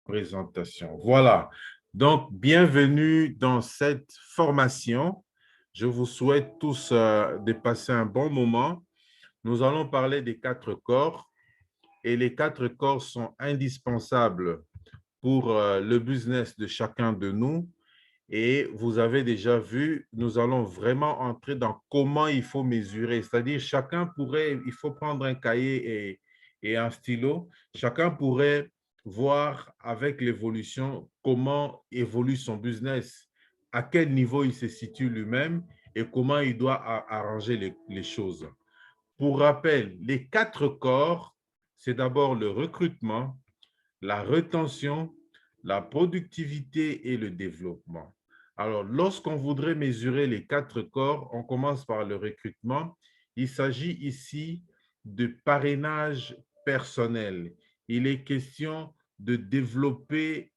Présentation. Voilà. Donc, bienvenue dans cette formation. Je vous souhaite tous de passer un bon moment. Nous allons parler des 4 corps et les 4 corps sont indispensables pour le business de chacun de nous. Et vous avez déjà vu, nous allons vraiment entrer dans comment il faut mesurer. C'est-à-dire, chacun pourrait, il faut prendre un cahier et un stylo. Chacun pourrait voir avec l'évolution comment évolue son business, à quel niveau il se situe lui-même et comment il doit arranger les choses. Pour rappel, les 4 corps, c'est d'abord le recrutement, la rétention, la productivité et le développement. Alors, lorsqu'on voudrait mesurer les 4 corps, on commence par le recrutement. Il s'agit ici de parrainage personnel. Il est question de développer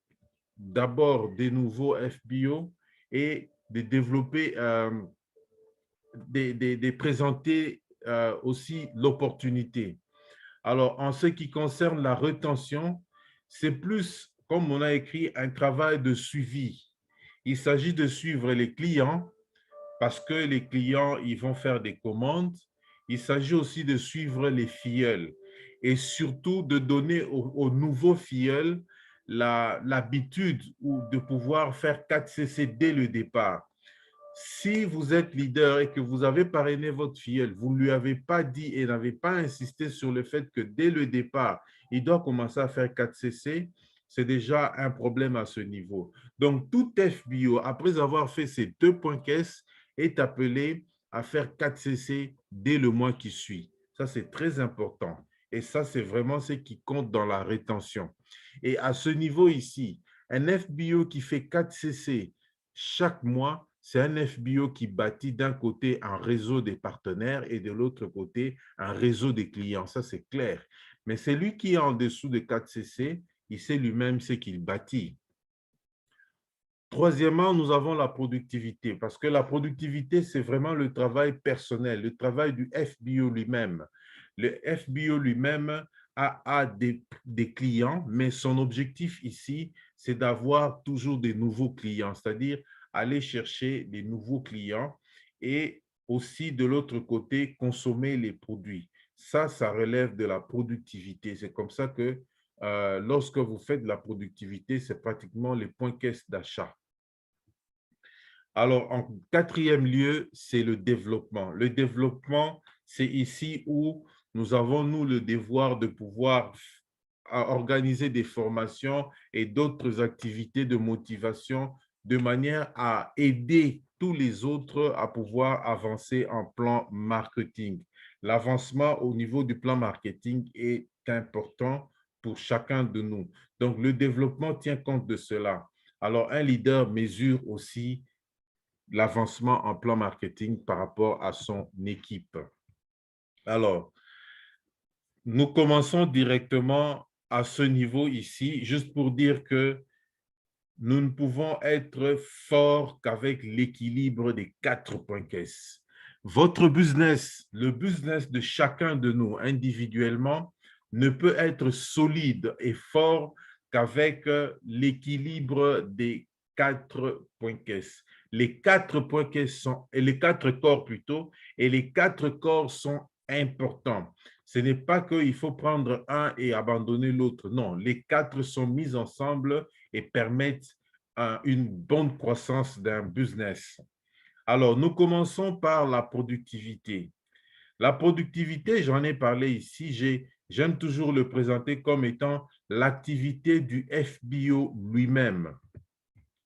d'abord des nouveaux FBO et de développer, de présenter aussi l'opportunité. Alors, en ce qui concerne la rétention, c'est plus, comme on a écrit, un travail de suivi. Il s'agit de suivre les clients parce que les clients, ils vont faire des commandes. Il s'agit aussi de suivre les filleuls et surtout de donner aux nouveaux filleuls l'habitude de pouvoir faire 4CC dès le départ. Si vous êtes leader et que vous avez parrainé votre filleul, vous ne lui avez pas dit et n'avez pas insisté sur le fait que dès le départ, il doit commencer à faire 4CC, c'est déjà un problème à ce niveau. Donc, tout FBO, après avoir fait ces 2 points caisse, est appelé à faire 4CC dès le mois qui suit. Ça, c'est très important. Et ça, c'est vraiment ce qui compte dans la rétention. Et à ce niveau ici, un FBO qui fait 4CC chaque mois, c'est un FBO qui bâtit d'un côté un réseau des partenaires et de l'autre côté un réseau des clients. Ça, c'est clair. Mais c'est lui qui est en dessous de 4CC, il sait lui-même ce qu'il bâtit. Troisièmement, nous avons la productivité, parce que la productivité, c'est vraiment le travail personnel, le travail du FBO lui-même. Le FBO lui-même a des clients, mais son objectif ici, c'est d'avoir toujours des nouveaux clients, c'est-à-dire aller chercher des nouveaux clients et aussi de l'autre côté, consommer les produits. Ça relève de la productivité. C'est comme ça que lorsque vous faites de la productivité, c'est pratiquement les points caisse d'achat. Alors, en quatrième lieu, c'est le développement. Le développement, c'est ici où nous avons, nous, le devoir de pouvoir organiser des formations et d'autres activités de motivation de manière à aider tous les autres à pouvoir avancer en plan marketing. L'avancement au niveau du plan marketing est important pour chacun de nous. Donc, le développement tient compte de cela. Alors, un leader mesure aussi l'avancement en plan marketing par rapport à son équipe. Alors, nous commençons directement à ce niveau ici, juste pour dire que nous ne pouvons être forts qu'avec l'équilibre des 4 points caisse. Votre business, le business de chacun de nous individuellement, ne peut être solide et fort qu'avec l'équilibre des 4 points caisse. Les 4 points caisse sont, et les 4 corps plutôt, et les 4 corps sont importants. Ce n'est pas qu'il faut prendre un et abandonner l'autre. Non, les 4 sont mis ensemble et permettent une bonne croissance d'un business. Alors, nous commençons par la productivité. La productivité, j'en ai parlé ici, j'aime toujours le présenter comme étant l'activité du FBO lui-même.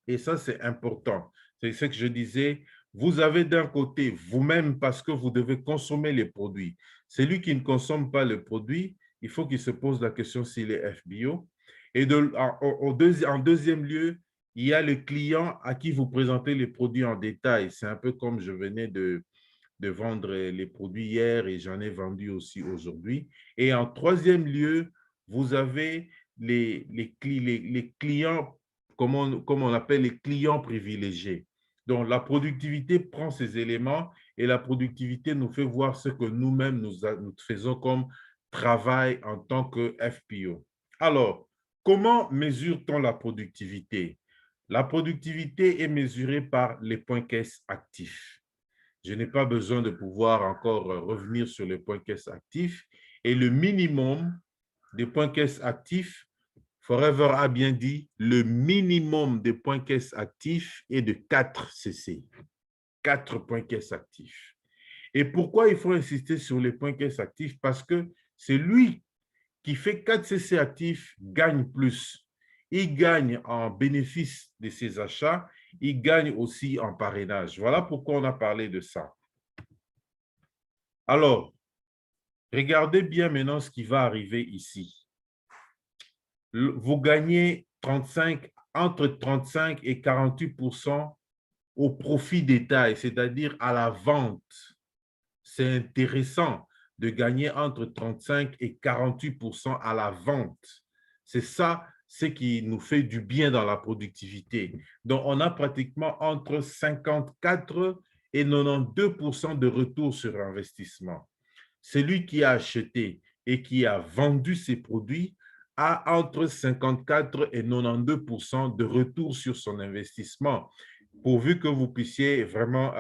Et ça, c'est important. C'est ce que je disais. Vous avez d'un côté vous-même parce que vous devez consommer les produits. Celui qui ne consomme pas le produit, il faut qu'il se pose la question s'il est FBO. Et en deuxième lieu, il y a le client à qui vous présentez les produits en détail. C'est un peu comme je venais de vendre les produits hier et j'en ai vendu aussi aujourd'hui. Et en troisième lieu, vous avez les clients, comme on appelle les clients privilégiés. Donc, la productivité prend ces éléments et la productivité nous fait voir ce que nous-mêmes nous faisons comme travail en tant que FPO. Alors, Comment mesure-t-on la productivité? La productivité est mesurée par les points caisse actifs. Je n'ai pas besoin de pouvoir encore revenir sur les points caisse actifs. Et le minimum des points caisse actifs, Forever a bien dit, le minimum des points caisse actifs est de 4 CC. 4 points caisse actifs. Et pourquoi il faut insister sur les points caisse actifs? Parce que c'est lui qui fait 4 CC actifs gagne plus. Il gagne en bénéfice de ses achats, il gagne aussi en parrainage. Voilà pourquoi on a parlé de ça. Alors, regardez bien maintenant ce qui va arriver ici. Vous gagnez 35, entre 35 et 48% au profit détail, c'est-à-dire à la vente. C'est intéressant de gagner entre 35 et 48% à la vente. C'est ça, ce qui nous fait du bien dans la productivité. Donc, on a pratiquement entre 54 et 92% de retour sur investissement. Celui qui a acheté et qui a vendu ses produits a entre 54 et 92% de retour sur son investissement, pourvu que vous puissiez vraiment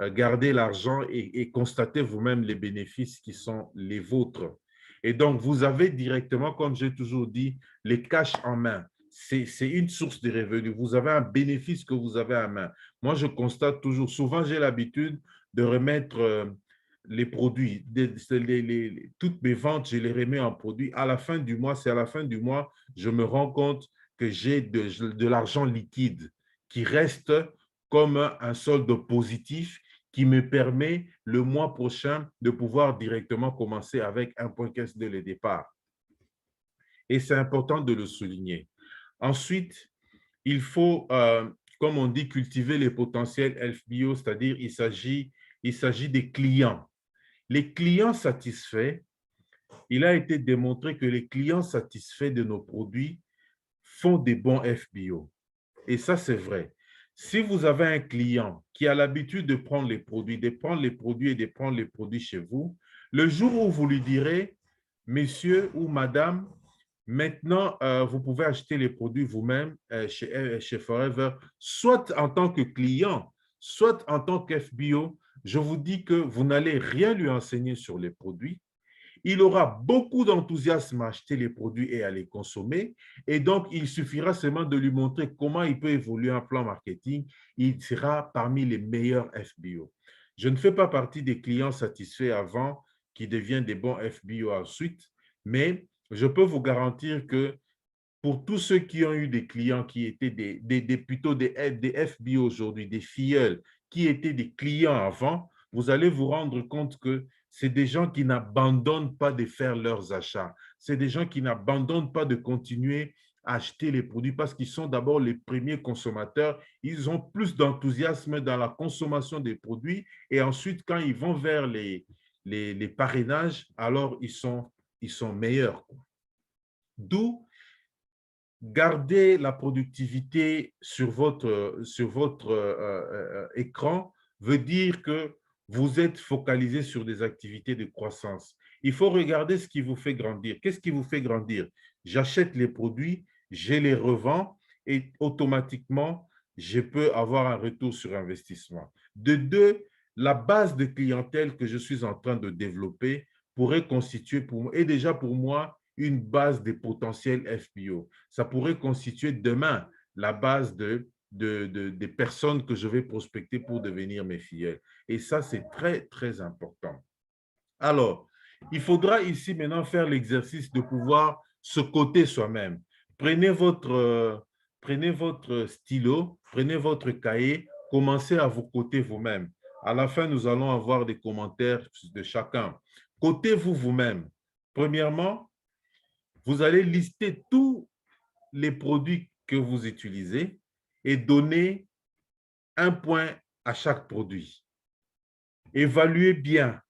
garder l'argent et constater vous-même les bénéfices qui sont les vôtres. Et donc, vous avez directement, comme j'ai toujours dit, les cash en main. C'est une source de revenus. Vous avez un bénéfice que vous avez en main. Moi, je constate toujours, souvent, j'ai l'habitude de remettre les produits, toutes mes ventes, je les remets en produits. À la fin du mois, c'est à la fin du mois, je me rends compte que j'ai de l'argent liquide qui reste comme un solde positif qui me permet le mois prochain de pouvoir directement commencer avec un point caisse dès le départ. Et c'est important de le souligner. Ensuite, il faut, comme on dit, cultiver les potentiels FBO, c'est-à-dire il s'agit des clients. Les clients satisfaits, il a été démontré que les clients satisfaits de nos produits font des bons FBO. Et ça, c'est vrai. Si vous avez un client qui a l'habitude de prendre les produits, et de prendre les produits chez vous, le jour où vous lui direz, monsieur ou madame, maintenant, vous pouvez acheter les produits vous-même chez Forever, soit en tant que client, soit en tant qu'FBO, je vous dis que vous n'allez rien lui enseigner sur les produits. Il aura beaucoup d'enthousiasme à acheter les produits et à les consommer. Et donc, il suffira seulement de lui montrer comment il peut évoluer en plan marketing. Il sera parmi les meilleurs FBO. Je ne fais pas partie des clients satisfaits avant qui deviennent des bons FBO ensuite, mais je peux vous garantir que pour tous ceux qui ont eu des clients qui étaient plutôt des FBO aujourd'hui, des filleuls qui étaient des clients avant, vous allez vous rendre compte que c'est des gens qui n'abandonnent pas de faire leurs achats. C'est des gens qui n'abandonnent pas de continuer à acheter les produits parce qu'ils sont d'abord les premiers consommateurs. Ils ont plus d'enthousiasme dans la consommation des produits et ensuite, quand ils vont vers les parrainages, alors ils sont meilleurs. D'où garder la productivité sur votre écran veut dire que vous êtes focalisé sur des activités de croissance. Il faut regarder ce qui vous fait grandir. Qu'est-ce qui vous fait grandir? J'achète les produits, je les revends et automatiquement, je peux avoir un retour sur investissement. De deux, la base de clientèle que je suis en train de développer pourrait constituer déjà pour moi une base des potentiels FBO. Ça pourrait constituer demain la base des personnes que je vais prospecter pour devenir mes filleuls. Et ça, c'est très, très important. Alors, il faudra ici maintenant faire l'exercice de pouvoir se coter soi-même. Prenez votre stylo, prenez votre cahier, commencez à vous coter vous-même. À la fin, nous allons avoir des commentaires de chacun. Cotez-vous vous-même. Premièrement, vous allez lister tous les produits que vous utilisez et donner un point à chaque produit. Évaluez bien.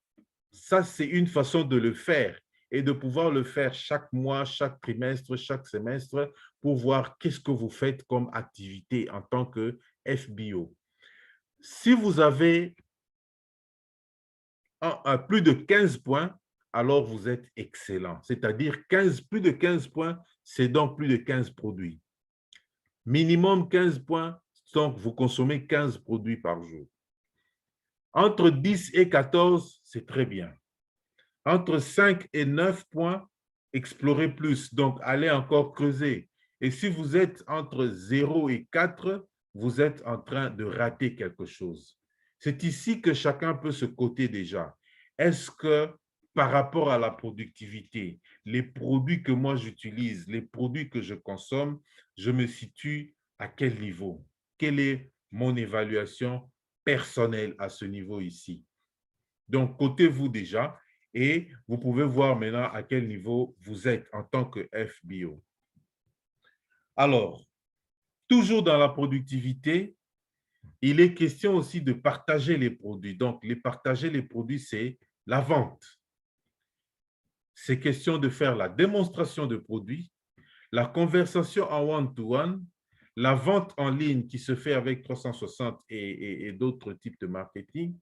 Ça, c'est une façon de le faire et de pouvoir le faire chaque mois, chaque trimestre, chaque semestre pour voir qu'est-ce que vous faites comme activité en tant que FBO. Si vous avez plus de 15 points, alors vous êtes excellent. C'est-à-dire plus de 15 points, c'est donc plus de 15 produits. Minimum 15 points, donc vous consommez 15 produits par jour. Entre 10 et 14, c'est très bien. Entre 5 et 9 points, explorez plus, donc allez encore creuser. Et si vous êtes entre 0 et 4, vous êtes en train de rater quelque chose. C'est ici que chacun peut se coter déjà. Est-ce que par rapport à la productivité, les produits que moi j'utilise, les produits que je consomme, je me situe à quel niveau? Quelle est mon évaluation personnelle à ce niveau ici? Donc, cotez-vous déjà et vous pouvez voir maintenant à quel niveau vous êtes en tant que FBO. Alors, toujours dans la productivité, il est question aussi de partager les produits. Donc, partager les produits, c'est la vente. C'est question de faire la démonstration de produits, la conversation en one-to-one, la vente en ligne qui se fait avec 360 et d'autres types de marketing,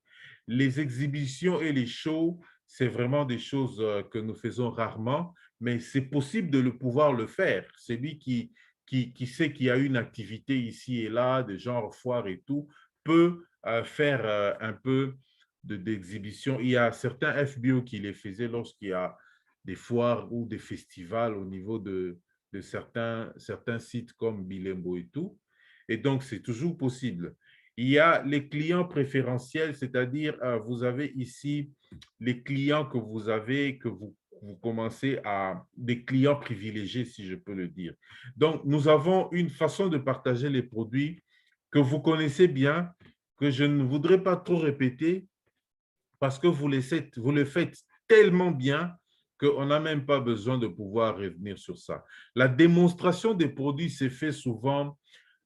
les exhibitions et les shows, c'est vraiment des choses que nous faisons rarement, mais c'est possible de pouvoir le faire. Celui qui sait qu'il y a une activité ici et là, de genre foire et tout, peut faire un peu d'exhibition. Il y a certains FBO qui les faisaient lorsqu'il y a des foires ou des festivals au niveau de certains sites comme Bilembo et tout. Et donc, c'est toujours possible. Il y a les clients préférentiels, c'est-à-dire, vous avez ici les clients que vous avez, que vous commencez à, des clients privilégiés, si je peux le dire. Donc, nous avons une façon de partager les produits que vous connaissez bien, que je ne voudrais pas trop répéter, parce que vous le faites tellement bien qu'on n'a même pas besoin de pouvoir revenir sur ça. La démonstration des produits s'est fait souvent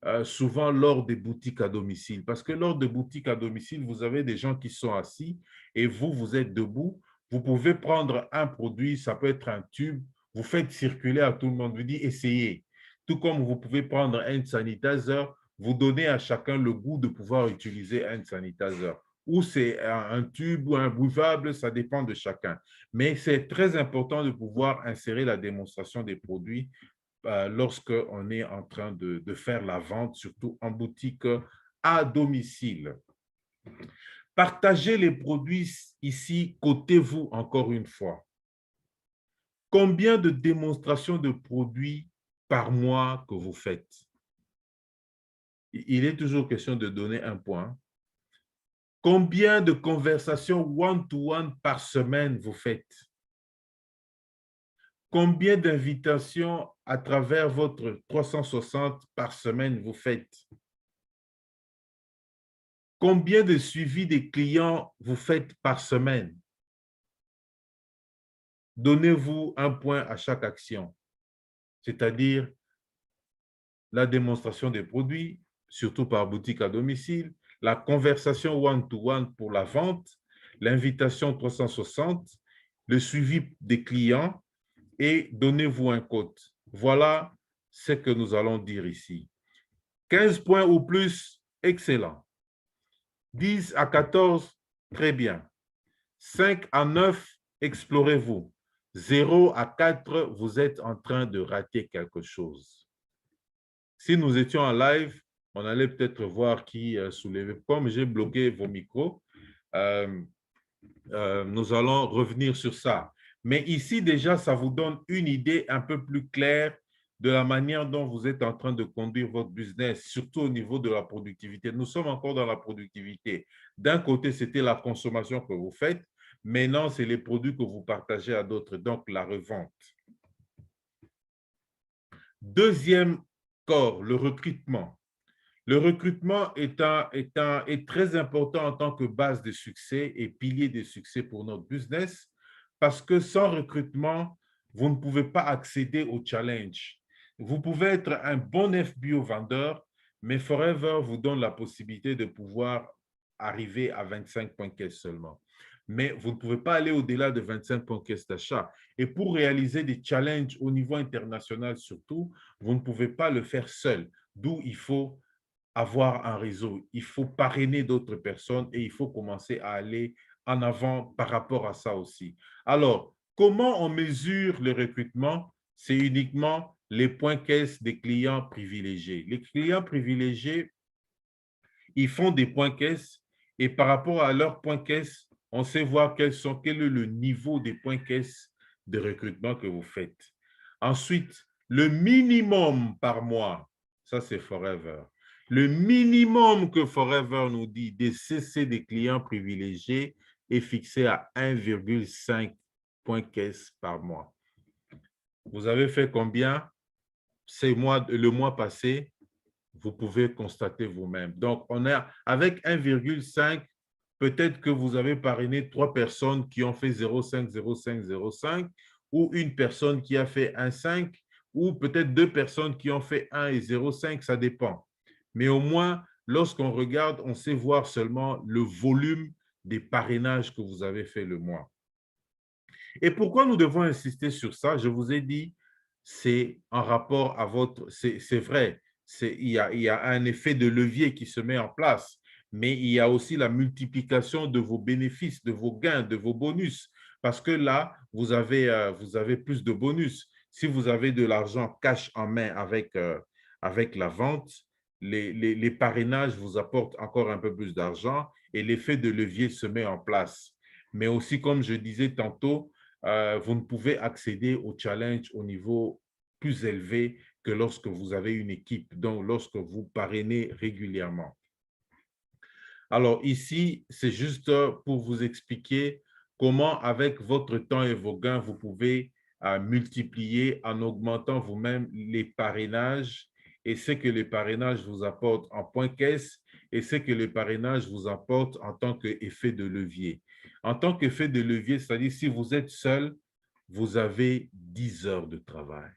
lors des boutiques à domicile. Parce que lors des boutiques à domicile, vous avez des gens qui sont assis et vous êtes debout. Vous pouvez prendre un produit, ça peut être un tube, vous faites circuler à tout le monde, vous dites essayez. Tout comme vous pouvez prendre un sanitizer, vous donnez à chacun le goût de pouvoir utiliser un sanitizer. Ou c'est un tube ou un buvable, ça dépend de chacun. Mais c'est très important de pouvoir insérer la démonstration des produits lorsqu'on est en train de faire la vente, surtout en boutique à domicile. Partagez les produits ici, cotez-vous encore une fois. Combien de démonstrations de produits par mois que vous faites? Il est toujours question de donner un point. Combien de conversations one-to-one par semaine vous faites? Combien d'invitations à travers votre 360 par semaine vous faites? Combien de suivis des clients vous faites par semaine? Donnez-vous un point à chaque action, c'est-à-dire la démonstration des produits, surtout par boutique à domicile, la conversation one-to-one pour la vente, l'invitation 360, le suivi des clients et donnez-vous un code. Voilà ce que nous allons dire ici. 15 points ou plus, excellent. 10 à 14, très bien. 5 à 9, explorez-vous. 0 à 4, vous êtes en train de rater quelque chose. Si nous étions en live, on allait peut-être voir qui soulevait. Comme j'ai bloqué vos micros, nous allons revenir sur ça. Mais ici, déjà, ça vous donne une idée un peu plus claire de la manière dont vous êtes en train de conduire votre business, surtout au niveau de la productivité. Nous sommes encore dans la productivité. D'un côté, c'était la consommation que vous faites. Maintenant, c'est les produits que vous partagez à d'autres, donc la revente. Deuxième corps, le recrutement. Le recrutement est très important en tant que base de succès et pilier de succès pour notre business parce que sans recrutement, vous ne pouvez pas accéder au challenge. Vous pouvez être un bon FBO vendeur, mais Forever vous donne la possibilité de pouvoir arriver à 25 points caisse seulement. Mais vous ne pouvez pas aller au-delà de 25 points caisse d'achat. Et pour réaliser des challenges au niveau international surtout, vous ne pouvez pas le faire seul. D'où il faut avoir un réseau, il faut parrainer d'autres personnes et il faut commencer à aller en avant par rapport à ça aussi. Alors, comment on mesure le recrutement? C'est uniquement les points caisse des clients privilégiés. Les clients privilégiés, ils font des points caisse et par rapport à leurs points caisse, on sait voir quel est le niveau des points caisse de recrutement que vous faites. Ensuite, le minimum par mois, ça c'est Forever. Le minimum que Forever nous dit des CC des clients privilégiés est fixé à 1,5 points caisse par mois. Vous avez fait combien? Le mois passé, vous pouvez constater vous-même. Donc, on est avec 1,5, peut-être que vous avez parrainé 3 personnes qui ont fait 0,5, 0,5, 0,5, ou une personne qui a fait 1,5, ou peut-être 2 personnes qui ont fait 1 et 0,5, ça dépend. Mais au moins, lorsqu'on regarde, on sait voir seulement le volume des parrainages que vous avez fait le mois. Et pourquoi nous devons insister sur ça? Je vous ai dit, c'est en rapport à votre... C'est vrai, il y a un effet de levier qui se met en place, mais il y a aussi la multiplication de vos bénéfices, de vos gains, de vos bonus, parce que là, vous avez plus de bonus. Si vous avez de l'argent cash en main avec la vente, les parrainages vous apportent encore un peu plus d'argent et l'effet de levier se met en place. Mais aussi, comme je disais tantôt, vous ne pouvez accéder au challenge au niveau plus élevé que lorsque vous avez une équipe, donc lorsque vous parrainez régulièrement. Alors ici, c'est juste pour vous expliquer comment, avec votre temps et vos gains, vous pouvez multiplier en augmentant vous-même les parrainages et ce que les parrainages vous apportent en point caisse et ce que les parrainages vous apportent en tant qu'effet de levier. En tant qu'effet de levier, c'est-à-dire si vous êtes seul, vous avez 10 heures de travail.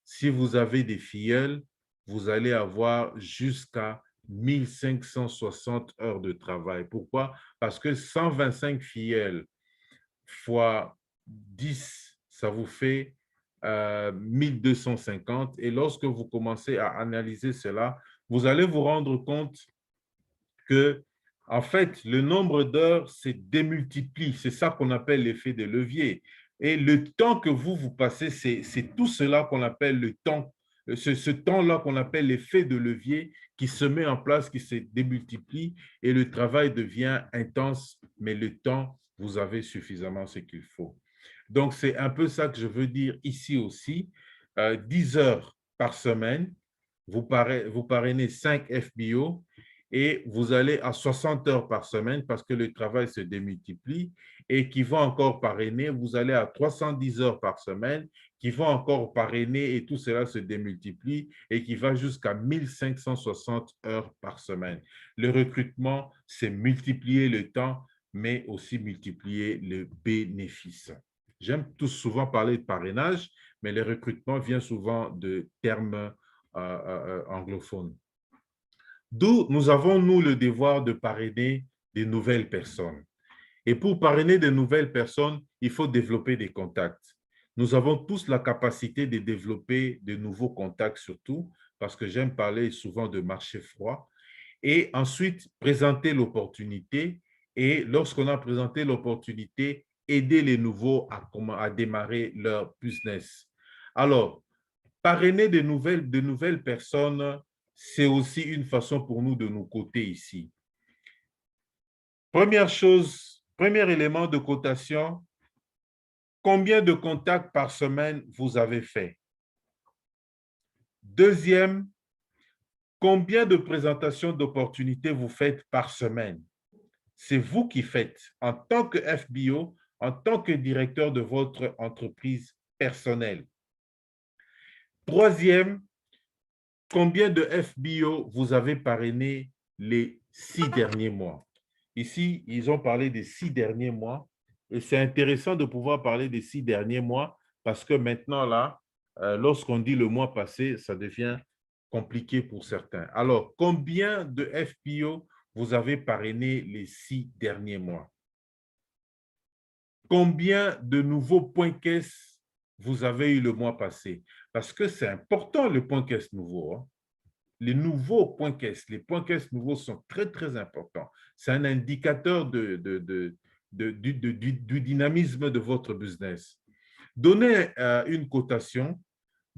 Si vous avez des filleuls, vous allez avoir jusqu'à 1560 heures de travail. Pourquoi? Parce que 125 filleuls fois 10, ça vous fait 1250. Et lorsque vous commencez à analyser cela, vous allez vous rendre compte que, en fait, le nombre d'heures se démultiplie. C'est ça qu'on appelle l'effet de levier. Et le temps que vous passez, c'est tout cela qu'on appelle le temps, ce temps-là qu'on appelle l'effet de levier qui se met en place, qui se démultiplie et le travail devient intense, mais le temps, vous avez suffisamment ce qu'il faut. Donc, c'est un peu ça que je veux dire ici aussi. 10 heures par semaine, vous parrainez 5 FBO et vous allez à 60 heures par semaine parce que le travail se démultiplie et qui vont encore parrainer, vous allez à 310 heures par semaine, qui vont encore parrainer et tout cela se démultiplie et qui va jusqu'à 1560 heures par semaine. Le recrutement, c'est multiplier le temps, mais aussi multiplier le bénéfice. J'aime tout souvent parler de parrainage, mais le recrutement vient souvent de termes anglophones. D'où nous avons, nous, le devoir de parrainer des nouvelles personnes. Et pour parrainer de nouvelles personnes, il faut développer des contacts. Nous avons tous la capacité de développer de nouveaux contacts surtout, parce que j'aime parler souvent de marché froid. Et ensuite, présenter l'opportunité. Et lorsqu'on a présenté l'opportunité, aider les nouveaux à démarrer leur business. Alors, parrainer de nouvelles personnes, c'est aussi une façon pour nous de nous coter ici. Première chose, premier élément de cotation, combien de contacts par semaine vous avez fait? Deuxième, combien de présentations d'opportunités vous faites par semaine? C'est vous qui faites en tant que FBO, en tant que directeur de votre entreprise personnelle. Troisième, combien de FBO vous avez parrainé les 6 derniers mois? Ici, ils ont parlé des 6 derniers mois et c'est intéressant de pouvoir parler des 6 derniers mois parce que maintenant, là, lorsqu'on dit le mois passé, ça devient compliqué pour certains. Alors, combien de FBO vous avez parrainé les 6 derniers mois? Combien de nouveaux points caisse vous avez eu le mois passé? Parce que c'est important le point caisse nouveau, hein. Les nouveaux points caisse, les points caisse nouveaux sont très, très importants. C'est un indicateur du dynamisme de votre business. Donnez une cotation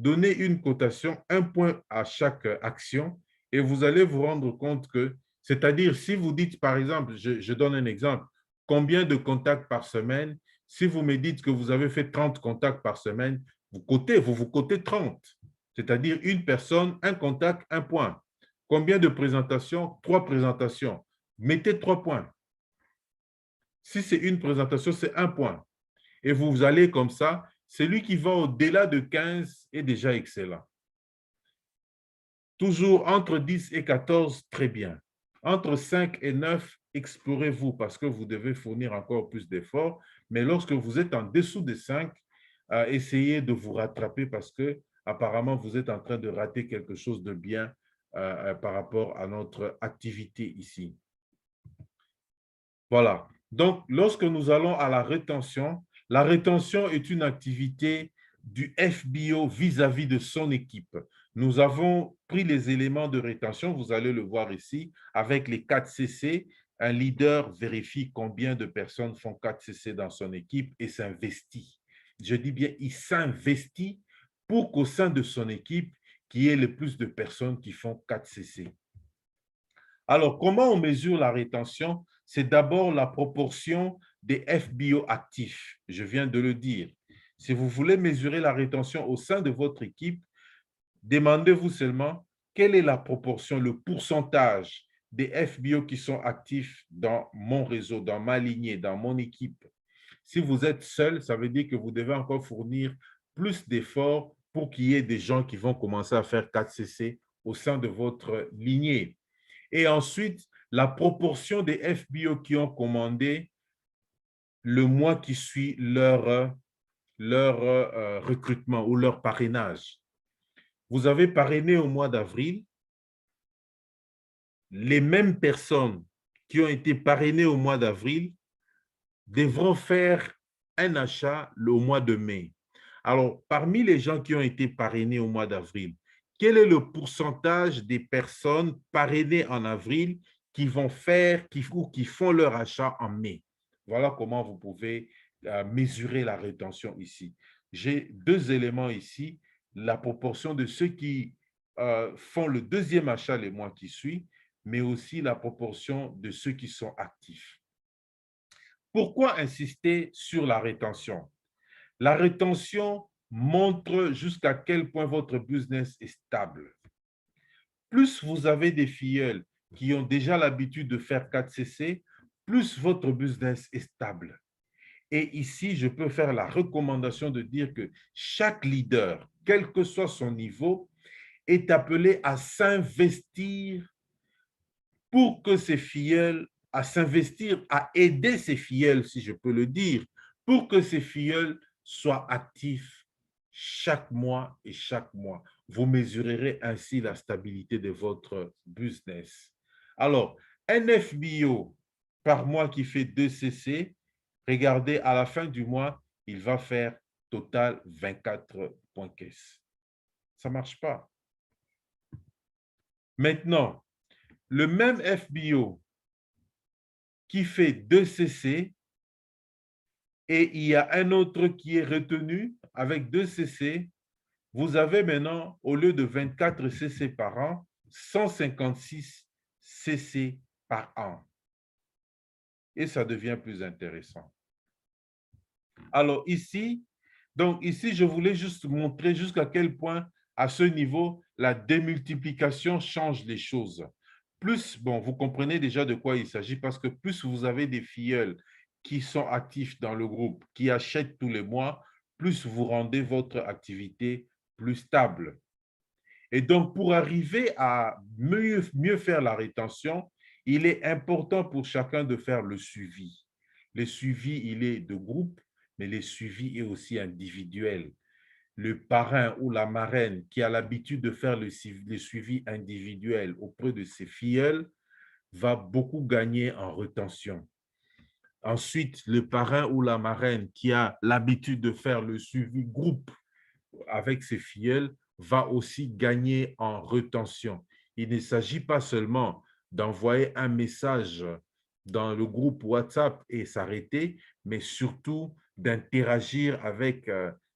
donnez une cotation, un point à chaque action, et vous allez vous rendre compte que, c'est-à-dire, si vous dites, par exemple, je donne un exemple, combien de contacts par semaine, si vous me dites que vous avez fait 30 contacts par semaine, vous cotez 30, c'est-à-dire une personne, un contact, un point. Combien de présentations? 3 présentations. Mettez 3 points. Si c'est une présentation, c'est un point. Et vous allez comme ça. Celui qui va au-delà de 15 est déjà excellent. Toujours entre 10 et 14, très bien. Entre 5 et 9, explorez-vous parce que vous devez fournir encore plus d'efforts. Mais lorsque vous êtes en dessous de 5, essayez de vous rattraper parce que apparemment vous êtes en train de rater quelque chose de bien par rapport à notre activité ici. Voilà. Donc, lorsque nous allons à la rétention est une activité du FBO vis-à-vis de son équipe. Nous avons pris les éléments de rétention, vous allez le voir ici, avec les 4 CC. Un leader vérifie combien de personnes font 4 CC dans son équipe et s'investit. Je dis bien, il s'investit pour qu'au sein de son équipe, qu'il y ait le plus de personnes qui font 4 CC. Alors, comment on mesure la rétention? C'est d'abord la proportion des FBO actifs. Je viens de le dire. Si vous voulez mesurer la rétention au sein de votre équipe, demandez-vous seulement quelle est la proportion, le pourcentage des FBO qui sont actifs dans mon réseau, dans ma lignée, dans mon équipe. Si vous êtes seul, ça veut dire que vous devez encore fournir plus d'efforts pour qu'il y ait des gens qui vont commencer à faire 4CC au sein de votre lignée. Et ensuite, la proportion des FBO qui ont commandé le mois qui suit leur recrutement ou leur parrainage. Vous avez parrainé au mois d'avril. Les mêmes personnes qui ont été parrainées au mois d'avril devront faire un achat au mois de mai. Alors, parmi les gens qui ont été parrainés au mois d'avril, quel est le pourcentage des personnes parrainées en avril qui vont faire ou qui font leur achat en mai? Voilà comment vous pouvez mesurer la rétention ici. J'ai 2 éléments ici, la proportion de ceux qui font le deuxième achat les mois qui suivent, mais aussi la proportion de ceux qui sont actifs. Pourquoi insister sur la rétention? La rétention montre jusqu'à quel point votre business est stable. Plus vous avez des filleuls qui ont déjà l'habitude de faire 4CC, plus votre business est stable. Et ici, je peux faire la recommandation de dire que chaque leader, quel que soit son niveau, est appelé à s'investir pour que ses filleuls, à s'investir, à aider ses filleuls, si je peux le dire, pour que ces filleuls soient actifs chaque mois et chaque mois. Vous mesurerez ainsi la stabilité de votre business. Alors, un FBO par mois qui fait 2 CC, regardez, à la fin du mois, il va faire total 24 points caisse. Ça ne marche pas. Maintenant, le même FBO qui fait 2 CC, et il y a un autre qui est retenu avec 2 CC, vous avez maintenant, au lieu de 24 CC par an, 156 CC par an. Et ça devient plus intéressant. Alors ici, je voulais juste montrer jusqu'à quel point, à ce niveau, la démultiplication change les choses. Plus, bon, vous comprenez déjà de quoi il s'agit parce que plus vous avez des filleuls qui sont actifs dans le groupe, qui achètent tous les mois, plus vous rendez votre activité plus stable. Et donc, pour arriver à mieux faire la rétention, il est important pour chacun de faire le suivi. Le suivi, il est de groupe, mais le suivi est aussi individuel. Le parrain ou la marraine qui a l'habitude de faire le suivi individuel auprès de ses filleuls va beaucoup gagner en rétention. Ensuite, le parrain ou la marraine qui a l'habitude de faire le suivi groupe avec ses filleuls va aussi gagner en rétention. Il ne s'agit pas seulement d'envoyer un message dans le groupe WhatsApp et s'arrêter, mais surtout d'interagir avec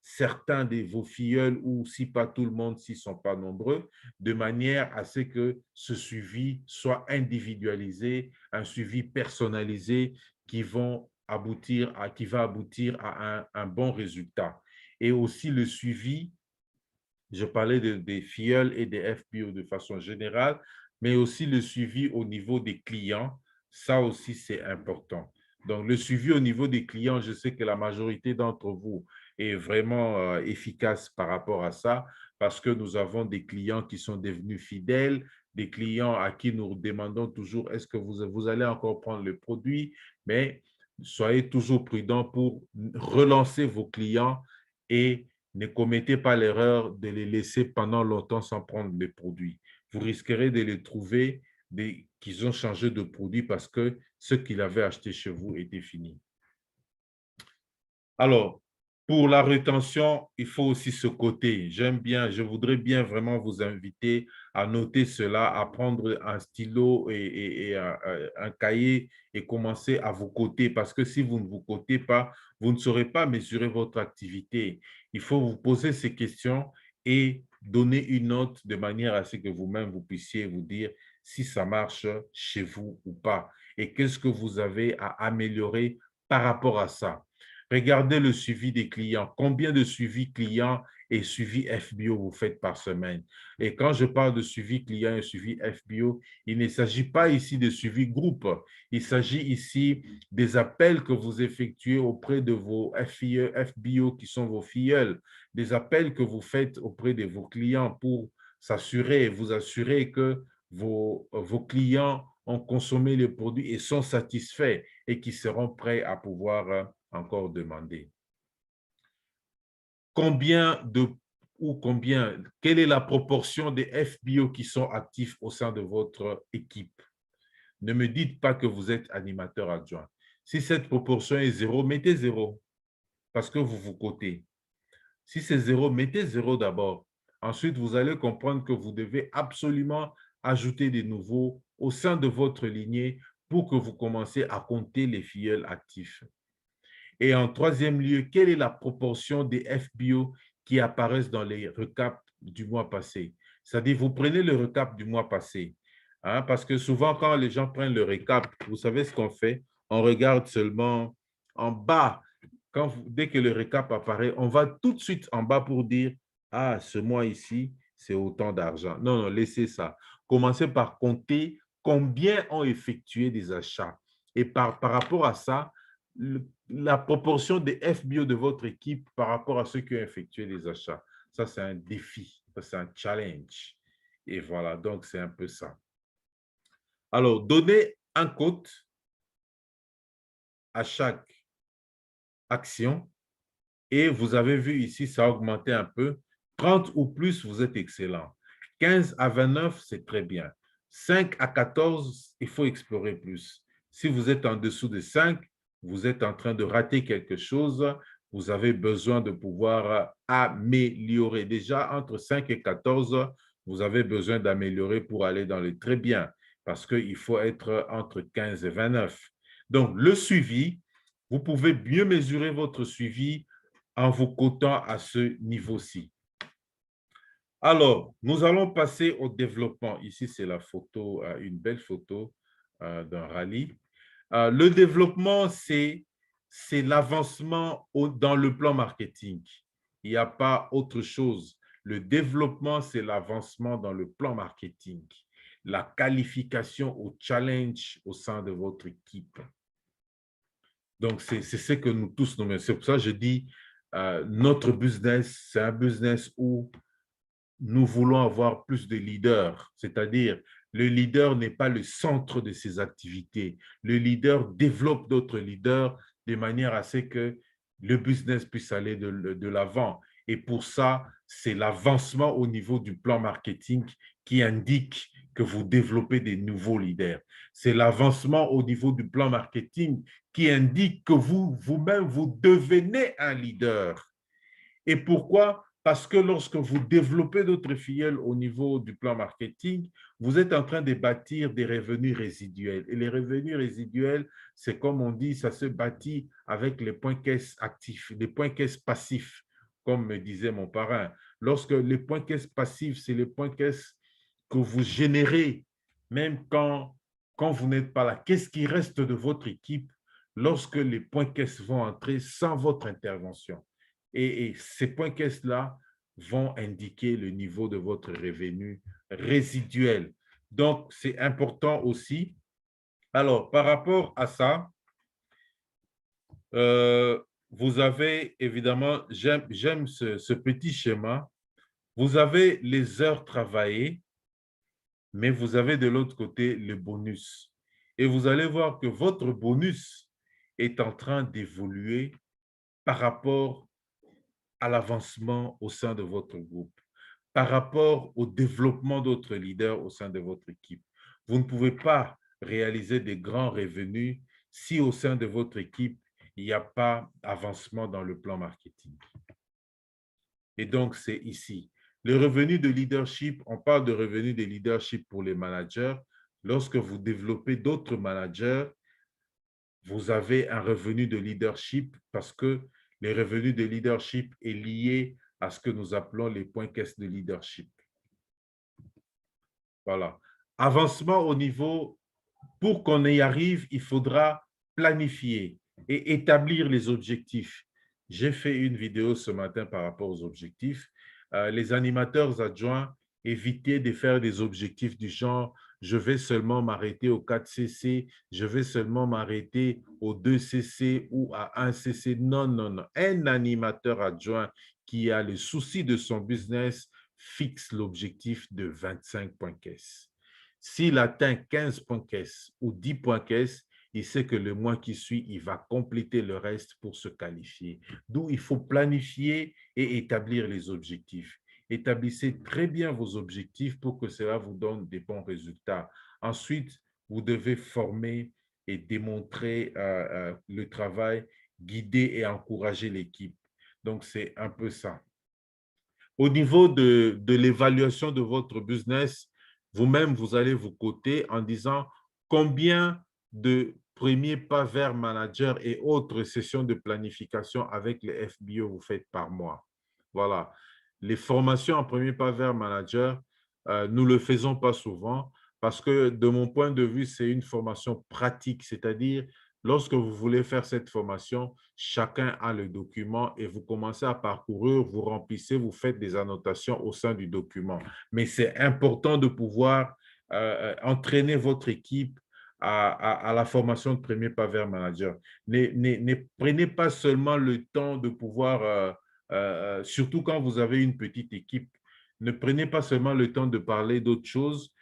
certains de vos filleuls ou si pas tout le monde, s'ils ne sont pas nombreux, de manière à ce que ce suivi soit individualisé, un suivi personnalisé qui va aboutir à un bon résultat. Et aussi le suivi, je parlais des filleuls et des FBO de façon générale, mais aussi le suivi au niveau des clients, ça aussi c'est important. Donc le suivi au niveau des clients, je sais que la majorité d'entre vous est vraiment efficace par rapport à ça, parce que nous avons des clients qui sont devenus fidèles, des clients à qui nous demandons toujours est-ce que vous allez encore prendre le produit, mais soyez toujours prudents pour relancer vos clients et ne commettez pas l'erreur de les laisser pendant longtemps sans prendre les produits. Vous risquerez de les trouver qu'ils ont changé de produit parce que ce qu'ils avaient acheté chez vous était fini. Alors, pour la rétention, il faut aussi ce côté. J'aime bien, je voudrais bien vraiment vous inviter à noter cela, à prendre un stylo et un cahier et commencer à vous coter parce que si vous ne vous cotez pas, vous ne saurez pas mesurer votre activité. Il faut vous poser ces questions et donner une note de manière à ce que vous-même, vous puissiez vous dire si ça marche chez vous ou pas et qu'est-ce que vous avez à améliorer par rapport à ça. Regardez le suivi des clients. Combien de suivi clients et suivi FBO vous faites par semaine? Et quand je parle de suivi client et suivi FBO, il ne s'agit pas ici de suivi groupe. Il s'agit ici des appels que vous effectuez auprès de vos FBO qui sont vos filleuls, des appels que vous faites auprès de vos clients pour s'assurer, vous assurer que vos clients ont consommé les produits et sont satisfaits et qui seront prêts à pouvoir encore demander. Quelle est la proportion des FBO qui sont actifs au sein de votre équipe? Ne me dites pas que vous êtes animateur adjoint. Si cette proportion est 0, mettez 0 parce que vous vous cotez. Si c'est 0, mettez 0 d'abord. Ensuite, vous allez comprendre que vous devez absolument ajouter des nouveaux au sein de votre lignée pour que vous commenciez à compter les filleuls actifs. Et en troisième lieu, quelle est la proportion des FBO qui apparaissent dans les recaps du mois passé? C'est-à-dire, vous prenez le recap du mois passé, hein, parce que souvent, quand les gens prennent le recap, vous savez ce qu'on fait? On regarde seulement en bas. Dès que le recap apparaît, on va tout de suite en bas pour dire, ah, ce mois ici, c'est autant d'argent. Non, non, laissez ça. Commencez par compter combien ont effectué des achats. Et par rapport à ça, la proportion des FBO de votre équipe par rapport à ceux qui ont effectué les achats. Ça, c'est un défi, c'est un challenge. Et voilà, donc c'est un peu ça. Alors, donnez un code à chaque action et vous avez vu ici, ça a augmenté un peu. 30 ou plus, vous êtes excellent. 15 à 29, c'est très bien. 5 à 14, il faut explorer plus. Si vous êtes en dessous de 5, vous êtes en train de rater quelque chose. Vous avez besoin de pouvoir améliorer. Déjà, entre 5 et 14, vous avez besoin d'améliorer pour aller dans les très bien, parce qu'il faut être entre 15 et 29. Donc, le suivi, vous pouvez mieux mesurer votre suivi en vous cotant à ce niveau-ci. Alors, nous allons passer au développement. Ici, c'est la photo, une belle photo d'un rallye. Le développement, c'est l'avancement dans le plan marketing. Il n'y a pas autre chose. Le développement, c'est l'avancement dans le plan marketing. La qualification au challenge au sein de votre équipe. Donc, c'est ce que nous tous nous mettons. C'est pour ça que je dis, notre business, c'est un business où nous voulons avoir plus de leaders, c'est-à-dire le leader n'est pas le centre de ses activités. Le leader développe d'autres leaders de manière à ce que le business puisse aller de l'avant. Et pour ça, c'est l'avancement au niveau du plan marketing qui indique que vous développez des nouveaux leaders. C'est l'avancement au niveau du plan marketing qui indique que vous-même, vous devenez un leader. Et pourquoi? Parce que lorsque vous développez d'autres filleuls au niveau du plan marketing, vous êtes en train de bâtir des revenus résiduels. Et les revenus résiduels, c'est comme on dit, ça se bâtit avec les points caisse actifs, les points caisse passifs. comme me disait mon parrain. Lorsque les points caisse passifs, c'est les points caisse que vous générez, même quand vous n'êtes pas là. Qu'est-ce qui reste de votre équipe lorsque les points caisse vont entrer sans votre intervention? Et ces points caisse-là vont indiquer le niveau de votre revenu résiduel. Donc, c'est important aussi. Alors, par rapport à ça, vous avez évidemment, j'aime ce petit schéma, vous avez les heures travaillées, mais vous avez de l'autre côté le bonus. Et vous allez voir que votre bonus est en train d'évoluer par rapport à l'avancement au sein de votre groupe, par rapport au développement d'autres leaders au sein de votre équipe. Vous ne pouvez pas réaliser des grands revenus si au sein de votre équipe, il n'y a pas d'avancement dans le plan marketing. Et donc, c'est ici. Le revenu de leadership, on parle de revenu de leadership pour les managers. Lorsque vous développez d'autres managers, vous avez un revenu de leadership parce que les revenus de leadership est lié à ce que nous appelons les points caisse de leadership. Voilà. Avancement au niveau, pour qu'on y arrive, il faudra planifier et établir les objectifs. J'ai fait une vidéo ce matin par rapport aux objectifs. Les animateurs adjoints, évitez de faire des objectifs du genre je vais seulement m'arrêter au 4 CC, je vais seulement m'arrêter au 2 CC ou à 1 CC. Non, non, non. Un animateur adjoint qui a le souci de son business fixe l'objectif de 25 points caisse. S'il atteint 15 points caisse ou 10 points caisse, il sait que le mois qui suit, il va compléter le reste pour se qualifier. D'où il faut planifier et établir les objectifs. Établissez très bien vos objectifs pour que cela vous donne des bons résultats. Ensuite, vous devez former et démontrer le travail, guider et encourager l'équipe. Donc, c'est un peu ça. Au niveau de l'évaluation de votre business, vous-même, vous allez vous coter en disant combien de premiers pas vers manager et autres sessions de planification avec les FBO vous faites par mois. Voilà. Les formations en premier pas vers manager, nous ne le faisons pas souvent parce que de mon point de vue, c'est une formation pratique, c'est-à-dire lorsque vous voulez faire cette formation, chacun a le document et vous commencez à parcourir, vous remplissez, vous faites des annotations au sein du document. Mais c'est important de pouvoir entraîner votre équipe à la formation de premier pas vers manager. Ne prenez pas seulement le temps de pouvoir, surtout quand vous avez une petite équipe, ne prenez pas seulement le temps de parler d'autres choses.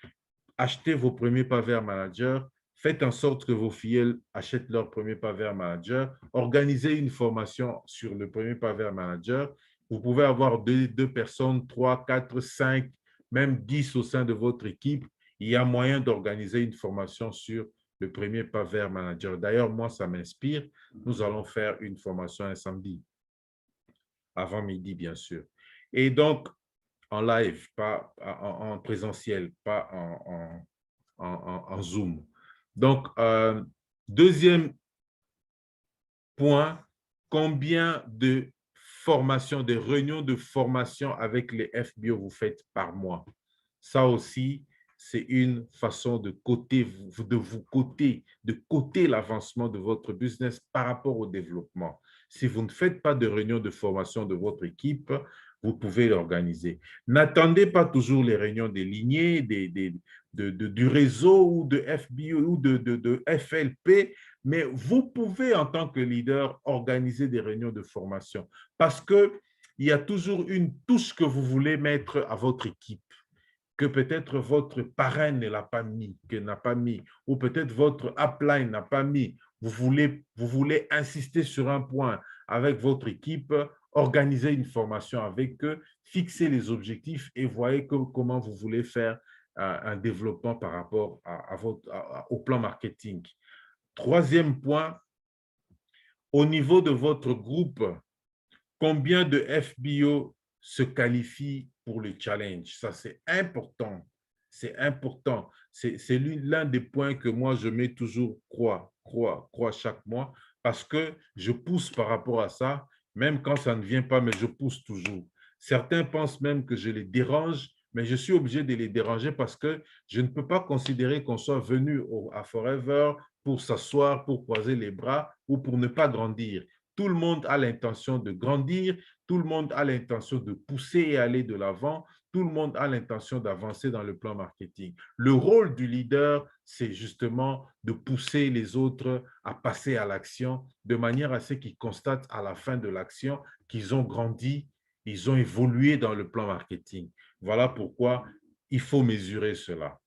Achetez vos premiers pas vers manager, faites en sorte que vos filleuls achètent leur premier pas vers manager, organisez une formation sur le premier pas vers manager. Vous pouvez avoir deux personnes, 3, 4, 5, même 10 au sein de votre équipe. Il y a moyen d'organiser une formation sur le premier pas vers manager. D'ailleurs, moi, ça m'inspire. Nous allons faire une formation un samedi, avant midi, bien sûr. Et donc, en live, pas en présentiel, pas en Zoom. Donc, deuxième point, combien de formations, de réunions de formation avec les FBO vous faites par mois? Ça aussi, c'est une façon de coter, de coter l'avancement de votre business par rapport au développement. Si vous ne faites pas de réunions de formation de votre équipe, vous pouvez l'organiser. N'attendez pas toujours les réunions des lignées, du réseau ou de FBO ou de FLP, mais vous pouvez, en tant que leader, organiser des réunions de formation parce qu'il y a toujours une touche que vous voulez mettre à votre équipe, que peut-être votre parrain ne l'a pas mis, ou peut-être votre upline n'a pas mis. Vous voulez insister sur un point avec votre équipe, organiser une formation avec eux, fixer les objectifs et voyez comment vous voulez faire un développement par rapport au plan marketing. Troisième point, au niveau de votre groupe, combien de FBO se qualifient pour le challenge? Ça, c'est important. C'est important. C'est l'un des points que moi, je mets toujours croix chaque mois parce que je pousse par rapport à ça. même quand ça ne vient pas, mais je pousse toujours. Certains pensent même que je les dérange, mais je suis obligé de les déranger parce que je ne peux pas considérer qu'on soit venu à Forever pour s'asseoir, pour croiser les bras ou pour ne pas grandir. Tout le monde a l'intention de grandir, tout le monde a l'intention de pousser et aller de l'avant, tout le monde a l'intention d'avancer dans le plan marketing. Le rôle du leader, c'est justement de pousser les autres à passer à l'action de manière à ce qu'ils constatent à la fin de l'action qu'ils ont grandi, ils ont évolué dans le plan marketing. Voilà pourquoi il faut mesurer cela.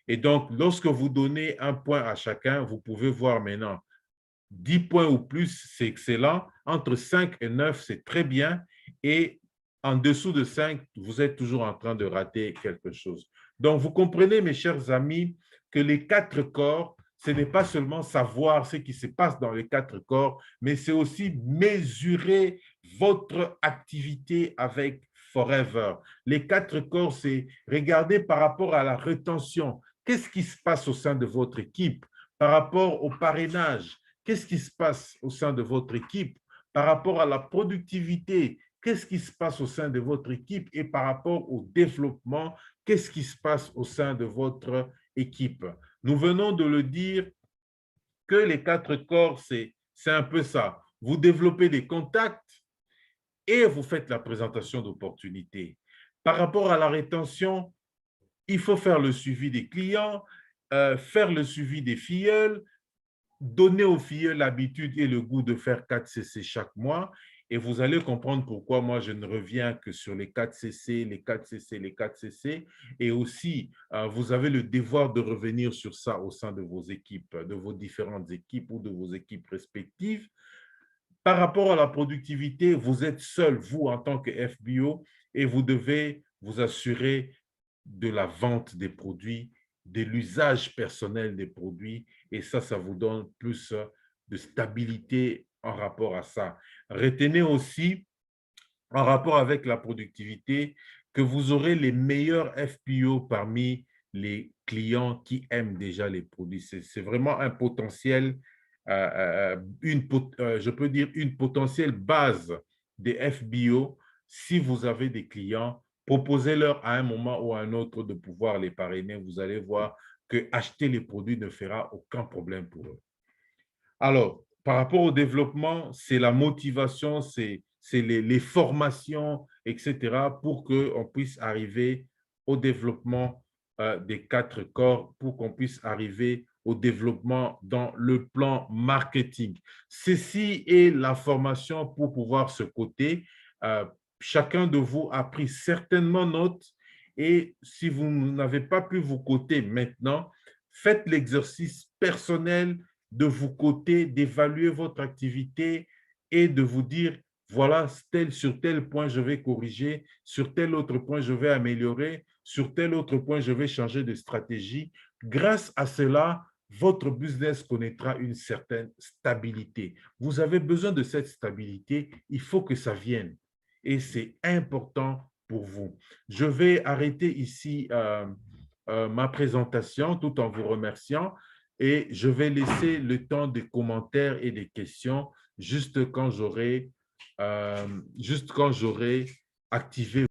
Et donc, lorsque vous donnez un point à chacun, vous pouvez voir maintenant 10 points ou plus, c'est excellent. Entre 5 et 9, c'est très bien. Et en dessous de 5, vous êtes toujours en train de rater quelque chose. Donc, vous comprenez, mes chers amis, que les 4 corps, ce n'est pas seulement savoir ce qui se passe dans les 4 corps, mais c'est aussi mesurer votre activité avec Forever. Les 4 corps, c'est regarder par rapport à la rétention. Qu'est-ce qui se passe au sein de votre équipe par rapport au parrainage? Qu'est-ce qui se passe au sein de votre équipe par rapport à la productivité? Qu'est-ce qui se passe au sein de votre équipe et par rapport au développement? Qu'est-ce qui se passe au sein de votre équipe? Nous venons de le dire que les 4 corps, c'est un peu ça. Vous développez des contacts et vous faites la présentation d'opportunités. Par rapport à la rétention, il faut faire le suivi des clients, faire le suivi des filleuls, donner aux filles l'habitude et le goût de faire 4 CC chaque mois et vous allez comprendre pourquoi moi je ne reviens que sur les 4 CC, les 4 CC, les 4 CC et aussi vous avez le devoir de revenir sur ça au sein de vos équipes, de vos différentes équipes ou de vos équipes respectives. Par rapport à la productivité, vous êtes seul, vous en tant que FBO, et vous devez vous assurer de la vente des produits, de l'usage personnel des produits, et ça vous donne plus de stabilité en rapport à ça. Retenez aussi, en rapport avec la productivité, que vous aurez les meilleurs FPO parmi les clients qui aiment déjà les produits. C'est vraiment un potentiel, je peux dire une potentielle base des FBO. Si vous avez des clients, proposez-leur à un moment ou à un autre de pouvoir les parrainer. Vous allez voir que acheter les produits ne fera aucun problème pour eux. Alors, par rapport au développement, c'est la motivation, c'est les formations, etc., pour qu'on puisse arriver au développement des 4 corps, pour qu'on puisse arriver au développement dans le plan marketing. Ceci est la formation pour pouvoir se coter. Chacun de vous a pris certainement note et si vous n'avez pas pu vous coter maintenant, faites l'exercice personnel de vous coter, d'évaluer votre activité et de vous dire, voilà, sur tel point, je vais corriger, sur tel autre point, je vais améliorer, sur tel autre point, je vais changer de stratégie. Grâce à cela, votre business connaîtra une certaine stabilité. Vous avez besoin de cette stabilité, il faut que ça vienne. Et c'est important pour vous. Je vais arrêter ici ma présentation tout en vous remerciant et je vais laisser le temps des commentaires et des questions juste quand j'aurai activé